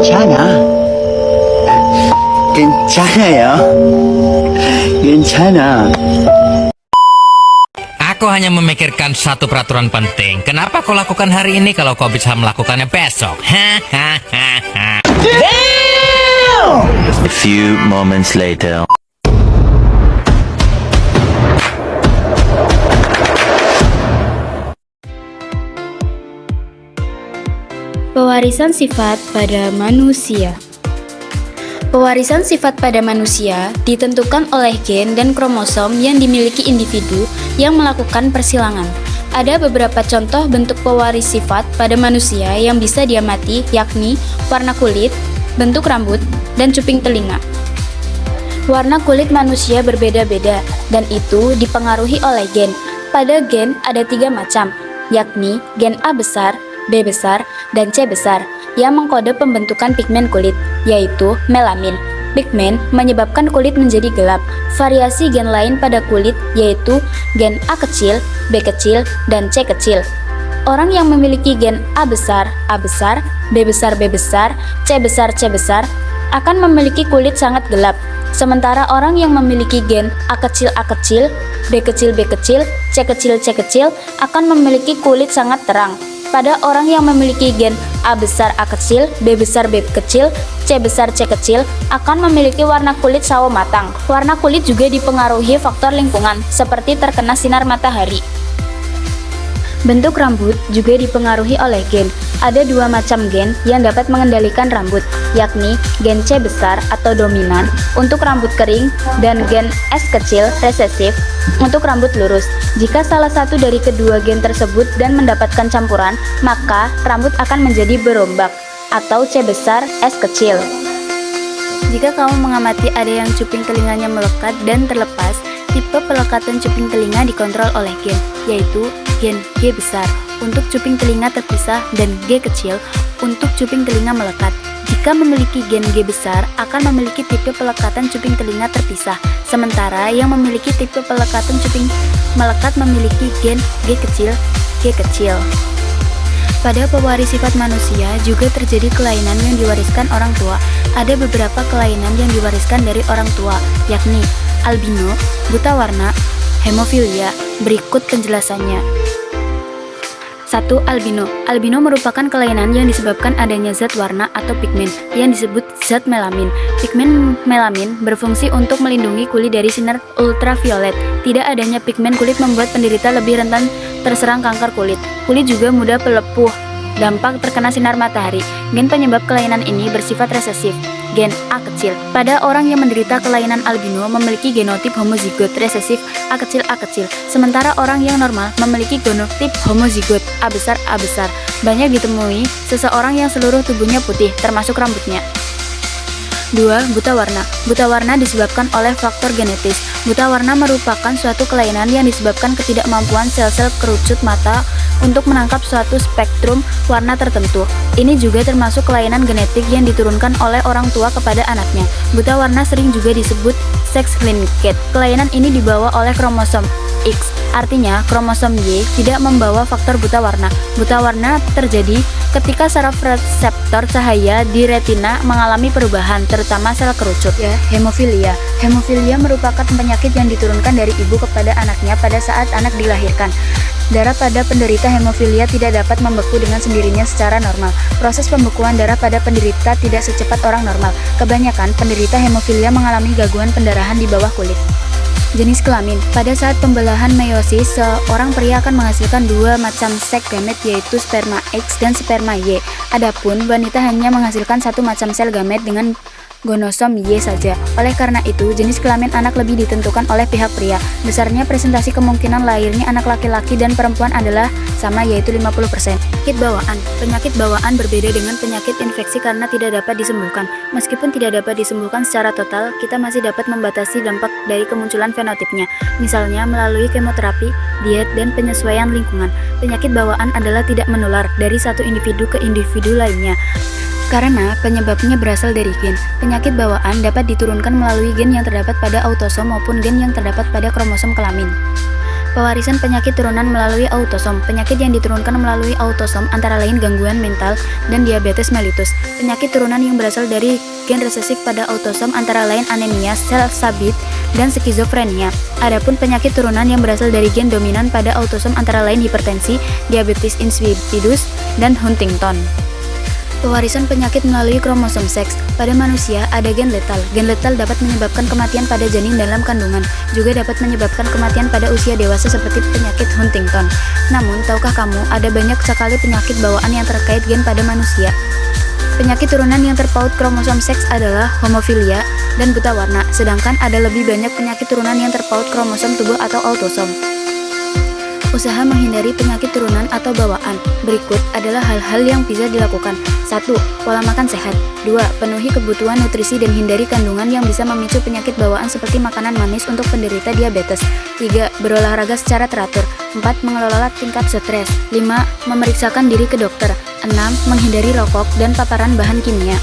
괜찮아. 괜찮아요. 괜찮아. Aku hanya memikirkan satu peraturan penting. Kenapa kau lakukan hari ini kalau kau bisa melakukannya besok? Hahaha. A few moments later. Pewarisan sifat pada manusia. Pewarisan sifat pada manusia ditentukan oleh gen dan kromosom yang dimiliki individu yang melakukan persilangan. Ada beberapa contoh bentuk pewaris sifat pada manusia yang bisa diamati, yakni warna kulit, bentuk rambut, dan cuping telinga. Warna kulit manusia berbeda-beda, dan itu dipengaruhi oleh gen. Pada gen ada 3 macam, yakni gen A besar, B besar, dan C besar, yang mengkode pembentukan pigmen kulit, yaitu melamin. Pigmen menyebabkan kulit menjadi gelap. Variasi gen lain pada kulit yaitu gen A kecil, B kecil, dan C kecil. Orang yang memiliki gen A besar, B besar, B besar, C besar, akan memiliki kulit sangat gelap. Sementara orang yang memiliki gen A kecil, B kecil, B kecil, C kecil, akan memiliki kulit sangat terang. Pada orang yang memiliki gen A besar, A kecil, B besar, B kecil, C kecil, akan memiliki warna kulit sawo matang. Warna kulit juga dipengaruhi faktor lingkungan, seperti terkena sinar matahari. Bentuk rambut juga dipengaruhi oleh gen. Ada 2 macam gen yang dapat mengendalikan rambut, yakni gen C besar atau dominan untuk rambut kering dan gen S kecil resesif untuk rambut lurus. Jika salah satu dari kedua gen tersebut dan mendapatkan campuran, maka rambut akan menjadi berombak atau C besar S kecil. Jika kamu mengamati ada yang cuping telinganya melekat dan terlepas, tipe pelekatan cuping telinga dikontrol oleh gen, yaitu gen G besar untuk cuping telinga terpisah dan G kecil untuk cuping telinga melekat. Jika memiliki gen G besar, akan memiliki tipe pelekatan cuping telinga terpisah, sementara yang memiliki tipe pelekatan cuping melekat memiliki gen G kecil. Pada pewaris sifat manusia juga terjadi kelainan yang diwariskan orang tua. Ada beberapa kelainan yang diwariskan dari orang tua, yakni albino, buta warna, hemofilia. Berikut penjelasannya. 1. Albino. Albino merupakan kelainan yang disebabkan adanya zat warna atau pigmen yang disebut zat melamin. Pigmen melamin berfungsi untuk melindungi kulit dari sinar ultraviolet. Tidak adanya pigmen kulit membuat penderita lebih rentan terserang kanker kulit. Kulit juga mudah pelepuh, dampak terkena sinar matahari. Gen penyebab kelainan ini bersifat resesif, gen A kecil. Pada orang yang menderita kelainan albino memiliki genotip homozigot resesif A kecil. Sementara orang yang normal memiliki genotip homozigot A besar. Banyak ditemui seseorang yang seluruh tubuhnya putih, termasuk rambutnya. 2. Buta warna. Buta warna disebabkan oleh faktor genetis. Buta warna merupakan suatu kelainan yang disebabkan ketidakmampuan sel-sel kerucut mata untuk menangkap suatu spektrum warna tertentu. Ini juga termasuk kelainan genetik yang diturunkan oleh orang tua kepada anaknya. Buta warna sering juga disebut sex linked. Kelainan ini dibawa oleh kromosom X. Artinya, kromosom Y tidak membawa faktor buta warna. Buta warna terjadi ketika saraf reseptor cahaya di retina mengalami perubahan, terutama sel kerucut. Hemofilia. Hemofilia merupakan penyakit yang diturunkan dari ibu kepada anaknya pada saat anak dilahirkan. Darah pada penderita hemofilia tidak dapat membeku dengan sendirinya secara normal. Proses pembekuan darah pada penderita tidak secepat orang normal. Kebanyakan penderita hemofilia mengalami gangguan pendarahan di bawah kulit. Jenis kelamin. Pada saat pembelahan meiosis, seorang pria akan menghasilkan 2 macam sek gamet, yaitu sperma X dan sperma Y. Adapun wanita hanya menghasilkan 1 macam sel gamet dengan gonosom Y saja. Oleh karena itu, jenis kelamin anak lebih ditentukan oleh pihak pria. Besarnya presentasi kemungkinan lahirnya anak laki-laki dan perempuan adalah sama, yaitu 50%. Penyakit bawaan. Penyakit bawaan berbeda dengan penyakit infeksi karena tidak dapat disembuhkan. Meskipun tidak dapat disembuhkan secara total, kita masih dapat membatasi dampak dari kemunculan fenotipnya, misalnya melalui kemoterapi, diet, dan penyesuaian lingkungan. Penyakit bawaan adalah tidak menular dari satu individu ke individu lainnya, karena penyebabnya berasal dari gen. Penyakit bawaan dapat diturunkan melalui gen yang terdapat pada autosom maupun gen yang terdapat pada kromosom kelamin. Pewarisan penyakit turunan melalui autosom. Penyakit yang diturunkan melalui autosom antara lain gangguan mental dan diabetes mellitus. Penyakit turunan yang berasal dari gen resesif pada autosom antara lain anemia, sel sabit, dan skizofrenia. Adapun penyakit turunan yang berasal dari gen dominan pada autosom antara lain hipertensi, diabetes insipidus, dan Huntington. Pewarisan penyakit melalui kromosom seks. Pada manusia ada gen letal. Gen letal dapat menyebabkan kematian pada janin dalam kandungan, juga dapat menyebabkan kematian pada usia dewasa seperti penyakit Huntington. Namun, tahukah kamu ada banyak sekali penyakit bawaan yang terkait gen pada manusia? Penyakit turunan yang terpaut kromosom seks adalah homofilia dan buta warna, sedangkan ada lebih banyak penyakit turunan yang terpaut kromosom tubuh atau autosom. Usaha menghindari penyakit turunan atau bawaan. Berikut adalah hal-hal yang bisa dilakukan. 1. Pola makan sehat. 2. Penuhi kebutuhan nutrisi dan hindari kandungan yang bisa memicu penyakit bawaan seperti makanan manis untuk penderita diabetes. 3. Berolahraga secara teratur. 4. Mengelola tingkat stres. 5. Memeriksakan diri ke dokter. 6. Menghindari rokok dan paparan bahan kimia.